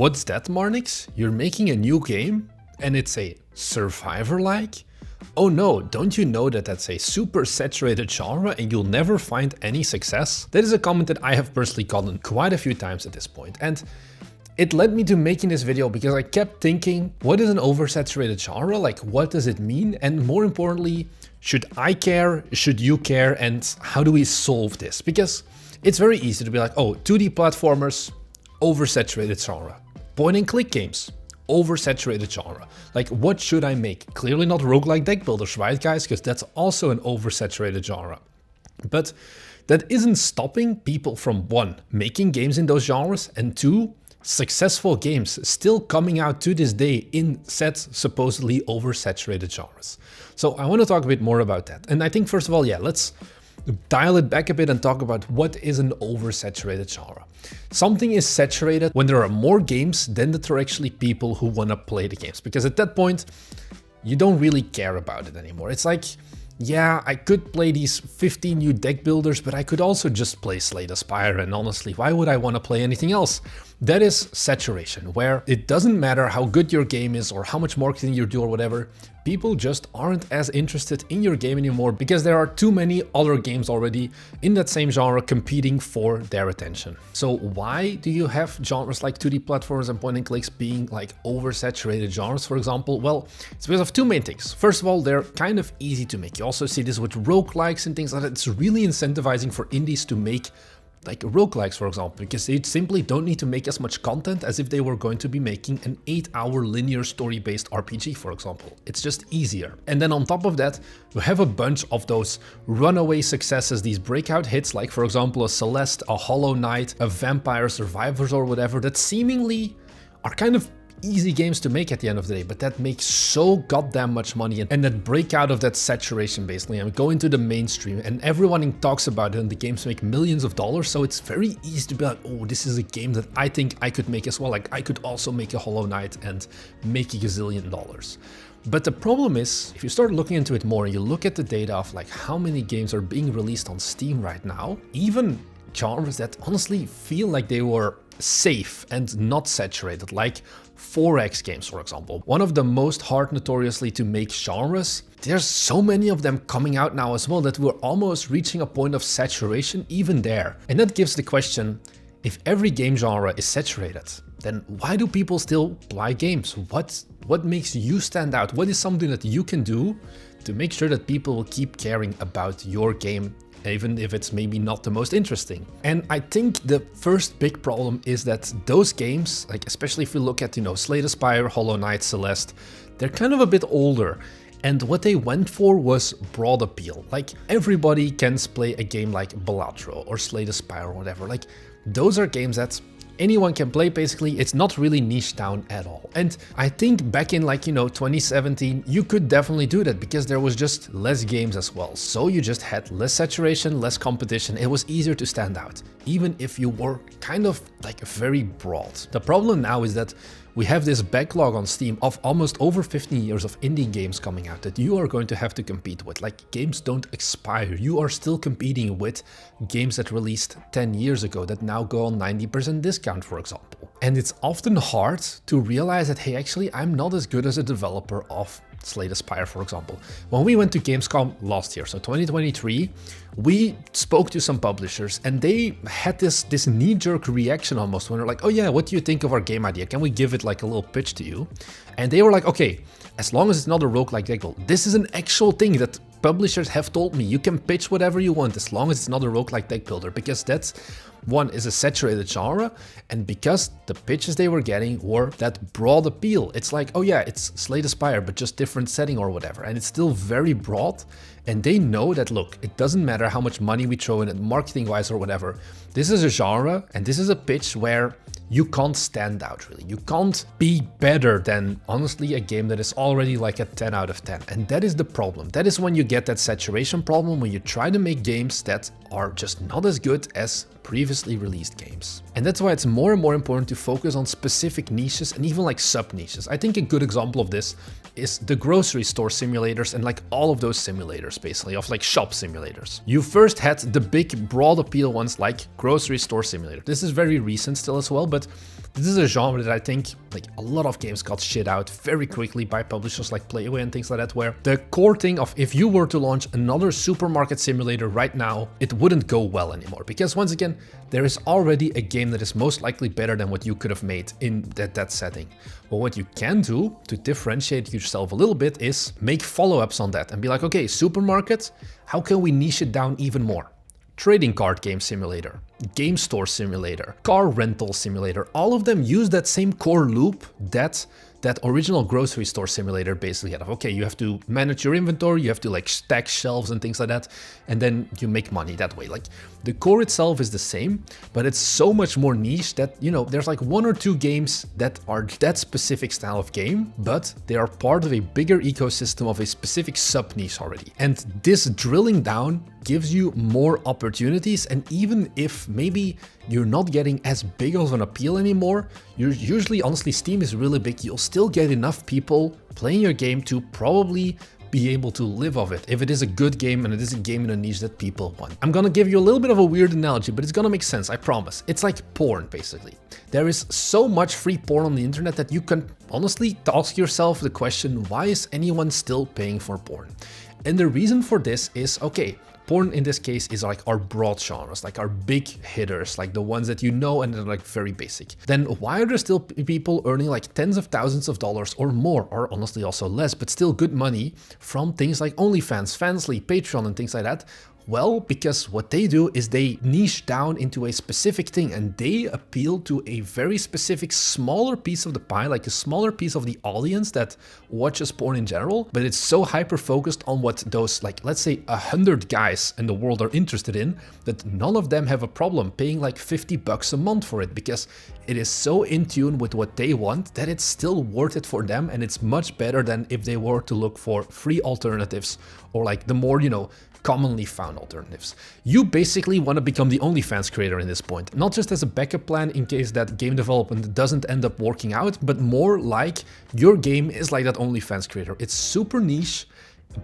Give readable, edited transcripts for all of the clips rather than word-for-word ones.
What's that, Marnix? You're making a new game? And it's a survivor-like? Oh no, don't you know that that's a super saturated genre and you'll never find any success? That is a comment that I have personally gotten quite a few times at this point, and it led me to making this video because I kept thinking, what is an oversaturated genre? Like, what does it mean? And more importantly, should I care? Should you care? And how do we solve this? Because it's very easy to be like, oh, 2D platformers, oversaturated genre. Point and click games, oversaturated genre. Like, what should I make? Clearly not roguelike deck builders, right guys? Because that's also an oversaturated genre. But that isn't stopping people from, one, making games in those genres, and two, successful games still coming out to this day in said supposedly oversaturated genres. So I want to talk a bit more about that. And I think first of all, yeah, let's dial it back a bit and talk about what is an oversaturated genre. Something is saturated when there are more games than that there are actually people who want to play the games. Because at that point, you don't really care about it anymore. It's like, yeah, I could play these 15 new deck builders, but I could also just play Slay the Spire, and honestly, why would I want to play anything else? That is saturation, where it doesn't matter how good your game is or how much marketing you do or whatever, people just aren't as interested in your game anymore because there are too many other games already in that same genre competing for their attention. So why do you have genres like 2D platforms and point and clicks being like oversaturated genres, for example? Well, it's because of two main things. First of all, they're kind of easy to make. You also see this with roguelikes and things like that. It's really incentivizing for indies to make like roguelikes, for example, because they simply don't need to make as much content as if they were going to be making an 8-hour linear story-based RPG, for example. It's just easier. And then on top of that, we have a bunch of those runaway successes, these breakout hits, like for example a Celeste, a Hollow Knight, a Vampire Survivors or whatever, that seemingly are kind of easy games to make at the end of the day, but that makes so goddamn much money and that break out of that saturation basically and go into the mainstream and everyone talks about it and the games make millions of dollars. So it's very easy to be like, oh, this is a game that I think I could make as well. Like, I could also make a Hollow Knight and make a gazillion dollars. But the problem is, if you start looking into it more and you look at the data of like how many games are being released on Steam right now, even genres that honestly feel like they were safe and not saturated, like 4X games, for example. One of the most hard notoriously to make genres. There's so many of them coming out now as well that we're almost reaching a point of saturation even there. And that gives the question, if every game genre is saturated, then why do people still buy games? What makes you stand out? What is something that you can do to make sure that people will keep caring about your game, even if it's maybe not the most interesting? And I think the first big problem is that those games, like especially if you look at, Slay the Spire, Hollow Knight, Celeste, they're kind of a bit older. And what they went for was broad appeal. Like, everybody can play a game like Balatro or Slay the Spire or whatever. Like, those are games that anyone can play basically. It's not really niche down at all. And I think back in 2017, you could definitely do that because there was just less games as well. So you just had less saturation, less competition. It was easier to stand out, even if you were kind of like very broad. The problem now is that we have this backlog on Steam of almost over 15 years of indie games coming out that you are going to have to compete with. Like, games don't expire. You are still competing with games that released 10 years ago that now go on 90% discount, for example. And it's often hard to realize that, hey, actually, I'm not as good as a developer of Slay the Spire, for example. When we went to Gamescom last year, so 2023, we spoke to some publishers and they had this knee-jerk reaction almost when they're like, oh yeah, what do you think of our game idea? Can we give it like a little pitch to you? And they were like, okay, as long as it's not a roguelike deck build. This is an actual thing that publishers have told me. You can pitch whatever you want as long as it's not a roguelike deck builder, because that's, one, is a saturated genre, and because the pitches they were getting were that broad appeal. It's like, oh yeah, it's Slay the Spire, but just different setting or whatever, and it's still very broad. And they know that, look, it doesn't matter how much money we throw in it, marketing-wise or whatever. This is a genre, and this is a pitch where you can't stand out, really. You can't be better than, honestly, a game that is already like a 10 out of 10. And that is the problem. That is when you get that saturation problem, when you try to make games that are just not as good as previously released games. And that's why it's more and more important to focus on specific niches and even like sub-niches. I think a good example of this is the grocery store simulators and like all of those simulators, basically, of like shop simulators. You first had the big broad appeal ones like grocery store simulator. This is very recent still as well, but This is a genre that I think like a lot of games got shit out very quickly by publishers like Playway and things like that, where the core thing of if you were to launch another supermarket simulator right now, it wouldn't go well anymore. Because once again, there is already a game that is most likely better than what you could have made in that setting. But what you can do to differentiate yourself a little bit is make follow-ups on that and be like, okay, supermarket, how can we niche it down even more? Trading card game simulator, game store simulator, car rental simulator, all of them use that same core loop that original grocery store simulator basically had. Okay, you have to manage your inventory, you have to like stack shelves and things like that, and then you make money that way. Like the core itself is the same, but it's so much more niche that, you know, there's like 1 or 2 games that are that specific style of game, but they are part of a bigger ecosystem of a specific sub niche already. And this drilling down gives you more opportunities, and even if maybe you're not getting as big of an appeal anymore, you're usually, honestly, Steam is really big, you'll still get enough people playing your game to probably be able to live off it, if it is a good game and it is a game in a niche that people want. I'm gonna give you a little bit of a weird analogy, but it's gonna make sense, I promise. It's like porn, basically. There is so much free porn on the internet that you can honestly ask yourself the question, why is anyone still paying for porn? And the reason for this is, okay, porn in this case is like our broad genres, like our big hitters, like the ones that you know and they're like very basic. Then why are there still people earning like tens of thousands of dollars or more, or honestly also less, but still good money from things like OnlyFans, Fansly, Patreon and things like that? Well, because what they do is they niche down into a specific thing and they appeal to a very specific smaller piece of the pie, like a smaller piece of the audience that watches porn in general, but it's so hyper focused on what those, like, let's say 100 guys in the world are interested in, that none of them have a problem paying like $50 a month for it, because it is so in tune with what they want that it's still worth it for them, and it's much better than if they were to look for free alternatives or like the more, you know, commonly found alternatives. You basically want to become the OnlyFans creator in this point, not just as a backup plan in case that game development doesn't end up working out, but more like your game is like that OnlyFans creator. It's super niche,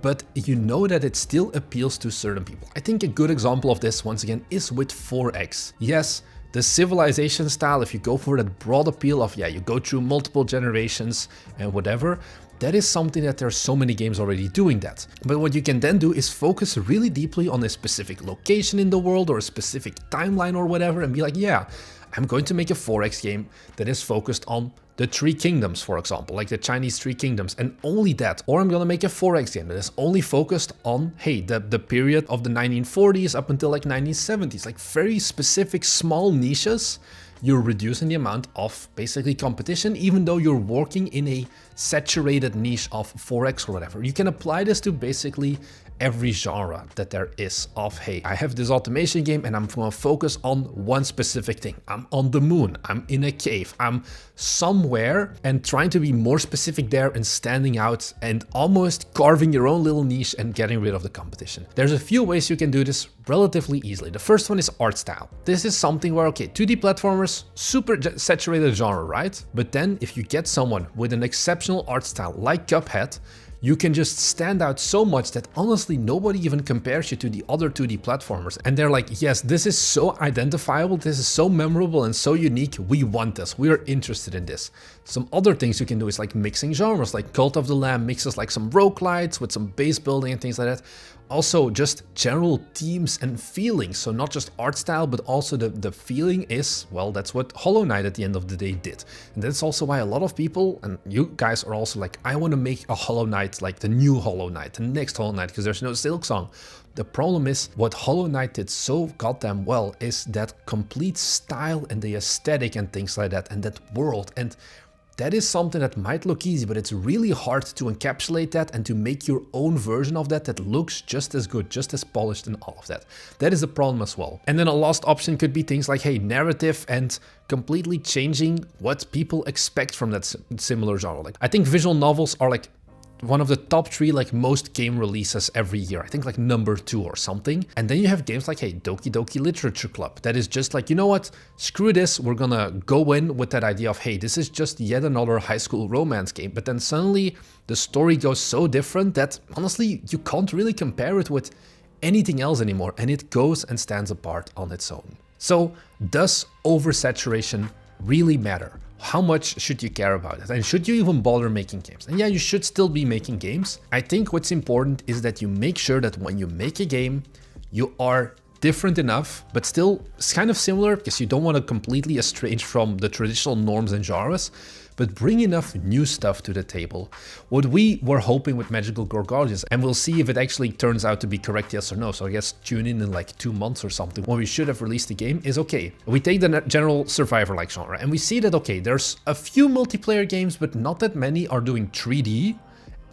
but you know that it still appeals to certain people. I think a good example of this, once again, is with 4X. Yes, the Civilization style, if you go for that broad appeal of, yeah, you go through multiple generations and whatever, that is something that there are so many games already doing that. But what you can then do is focus really deeply on a specific location in the world or a specific timeline or whatever, and be like, yeah, I'm going to make a 4X game that is focused on the 3 kingdoms, for example, like the Chinese 3 kingdoms, and only that. Or I'm gonna make a 4X game that is only focused on, hey, the period of the 1940s up until like 1970s, like very specific small niches. You're reducing the amount of basically competition, even though you're working in a saturated niche of 4X or whatever. You can apply this to basically every genre that there is of, hey, I have this automation game and I'm gonna focus on one specific thing. I'm on the moon, I'm in a cave, I'm somewhere, and trying to be more specific there and standing out and almost carving your own little niche and getting rid of the competition. There's a few ways you can do this relatively easily. The first one is art style. This is something where, okay, 2D platformers, super saturated genre, right? But then if you get someone with an exceptional art style like Cuphead, you can just stand out so much that honestly nobody even compares you to the other 2D platformers. And they're like, yes, this is so identifiable, this is so memorable and so unique, we want this, we are interested in this. Some other things you can do is like mixing genres, like Cult of the Lamb mixes like some roguelites with some base building and things like that. Also just general themes and feelings, so not just art style, but also the feeling is, well, that's what Hollow Knight at the end of the day did. And that's also why a lot of people, and you guys are also like, I want to make a Hollow Knight like the new Hollow Knight, the next Hollow Knight, because there's no Silksong. The problem is, what Hollow Knight did so goddamn well is that complete style and the aesthetic and things like that, and that world. And that is something that might look easy, but it's really hard to encapsulate that and to make your own version of that that looks just as good, just as polished and all of that. That is a problem as well. And then a last option could be things like, hey, narrative and completely changing what people expect from that similar genre. Like, I think visual novels are like one of the top 3 like most game releases every year. I think like number 2 or something. And then you have games like, hey, Doki Doki Literature Club, that is just like, you know what, screw this, we're gonna go in with that idea of, hey, this is just yet another high school romance game. But then suddenly the story goes so different that honestly you can't really compare it with anything else anymore, and it goes and stands apart on its own. So does oversaturation really matter? How much should you care about it? And should you even bother making games? And yeah, you should still be making games. I think what's important is that you make sure that when you make a game, you are different enough, but still kind of similar, because you don't want to completely estrange from the traditional norms and genres, but bring enough new stuff to the table. What we were hoping with Magical Girl Gorgeous, and we'll see if it actually turns out to be correct, yes or no, so I guess tune in like 2 months or something, when we should have released the game, is okay. We take the general survivor-like genre, and we see that, okay, there's a few multiplayer games, but not that many are doing 3D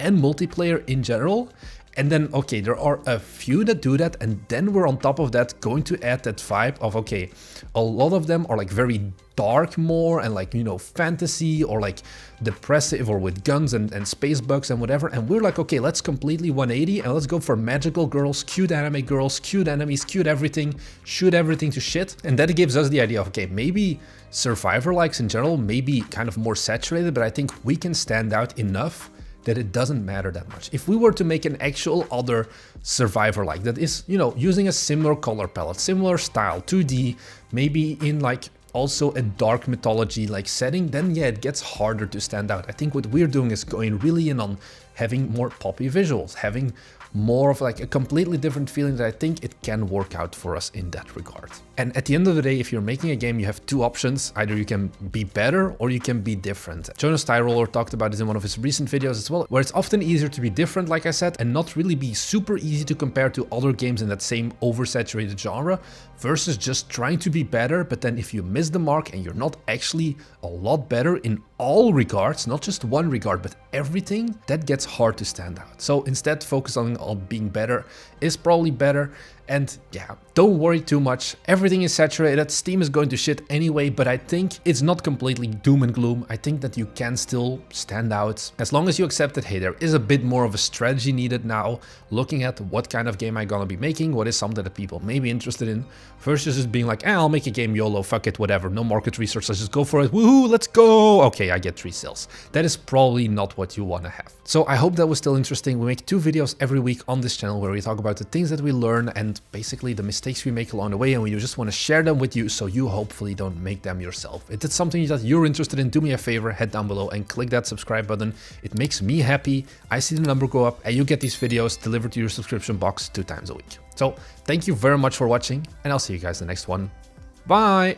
and multiplayer in general. And then, okay, there are a few that do that, and then we're on top of that going to add that vibe of, okay, a lot of them are like very dark more and like, you know, fantasy or like depressive or with guns and space bugs and whatever. And we're like, okay, let's completely 180 and let's go for magical girls, cute anime girls, cute enemies, cute everything, shoot everything to shit. And that gives us the idea of, okay, maybe survivor likes in general may be kind of more saturated, but I think we can stand out enough that it doesn't matter that much. If we were to make an actual other survivor like that is, you know, using a similar color palette, similar style, 2D, maybe in like also a dark mythology like setting, then yeah, it gets harder to stand out. I think what we're doing is going really in on having more poppy visuals, having more of like a completely different feeling that I think it can work out for us in that regard. And at the end of the day, if you're making a game, you have two options. Either you can be better or you can be different. Jonas Tyroller talked about this in one of his recent videos as well, where it's often easier to be different, like I said, and not really be super easy to compare to other games in that same oversaturated genre, versus just trying to be better, but then if you miss the mark and you're not actually a lot better in all regards, not just one regard, but everything, that gets hard to stand out. So instead, focus on being better is probably better. And yeah, don't worry too much. Everything is saturated. Steam is going to shit anyway, but I think it's not completely doom and gloom. I think that you can still stand out as long as you accept that, hey, there is a bit more of a strategy needed now, looking at what kind of game I'm gonna be making, what is something that people may be interested in, versus just being like, I'll make a game, YOLO, fuck it, whatever, no market research, let's just go for it, woohoo, let's go, okay, I get 3 sales. That is probably not what you want to have. So I hope that was still interesting. We make 2 videos every week on this channel where we talk about the things that we learn and basically the mistakes we make along the way, and we just want to share them with you so you hopefully don't make them yourself. If it's something that you're interested in, do me a favor, head down below and click that subscribe button. It makes me happy. I see the number go up and you get these videos delivered to your subscription box 2 times a week. So thank you very much for watching, and I'll see you guys in the next one. Bye!